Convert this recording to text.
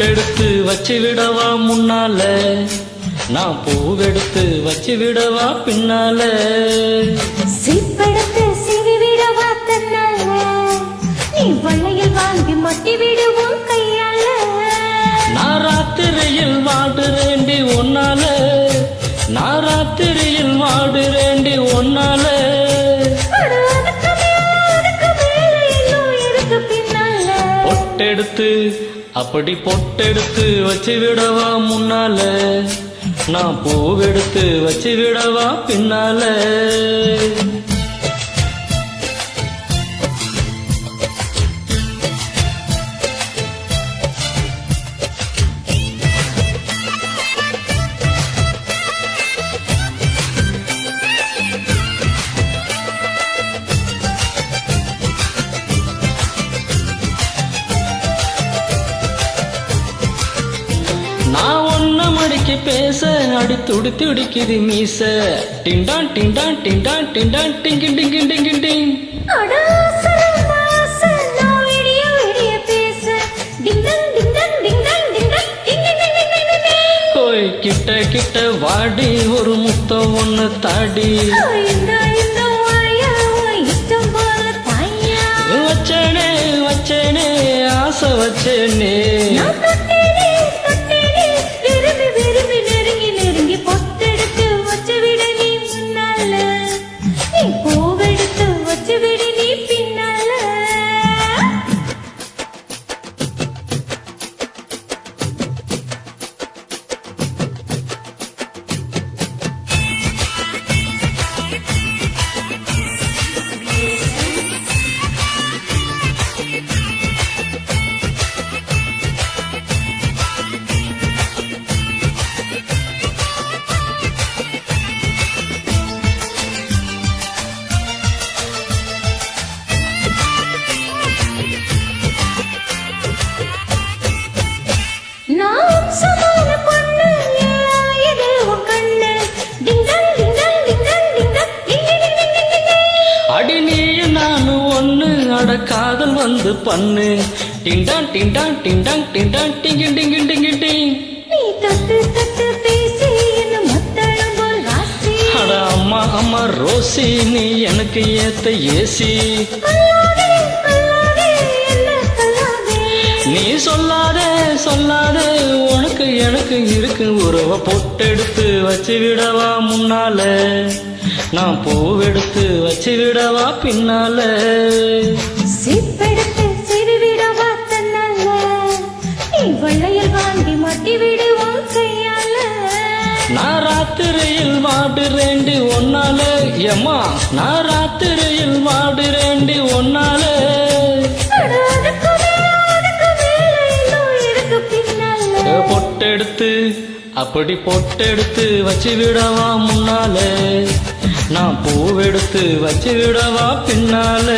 பொட்டெடுத்து வச்சு விடவா முன்னால, நான் பூவெடுத்து வச்சு விடவா பின்னால. சிப்பெடுத்து சிவி விடவா தன்னால, நீ வளையல் வாங்கி மட்டி விடுவோம் கையால. நான் ராத்திரியில் வாடுறேண்டி ஒன்னால, நான் ராத்திரியில் வாடுறேண்டி ஒன்னால. பொட்டெடுத்து அப்படி பொட்டெடுத்து வச்சு விடவா முன்னால, நான் பூவெடுத்து வச்சு விடவா பின்னால. நான் ஒன்ன மடிக்கு பேச அடி துடி துடிக்குது மீச. டிண்டான் டிண்டான் டிண்டான் டிண்டான் டிங்கி டிங்கி டிங்கி டிங். போய் கிட்ட கிட்ட வாடி ஒரு முத்தம் ஒண்ணு தாடி. வச்சேனே வச்சேனே ஆசை வச்சேனே. அடி நீயும் நானும் ஒண்ணு, அட காதல் வந்து பண்ணு. டிண்டான் டிண்டான் டிண்டான் டிண்டான் டிங்கி டிங்கி டிங்கி டிங். அட அம்மா அம்மா ரோசி, நீ எனக்கு ஏத்த ஏசி. நீ சொல்லாதே சொல்லாதே உனக்கு எனக்கு இருக்கு உறவ. பொட்டெடுத்து வச்சு விடவா முன்னால, நான் பூவெடுத்து வச்சு விடவா பின்னால. சிப்பெடுத்து சிவி விடவா தன்னால, நீ வளையல் வாங்கி மட்டி விடுவோம் கையால. நான் ராத்திரியில் வாடுறேண்டி ஒன்னால, எம்மா நான் ராத்திரியில் வாடுறேண்டி ஒன்னால. பொட்டெடுத்து அப்படி பொட்டெடுத்து வச்சு விடவா முன்னால, நான் பூவெடுத்து வச்சு விடவா பின்னால.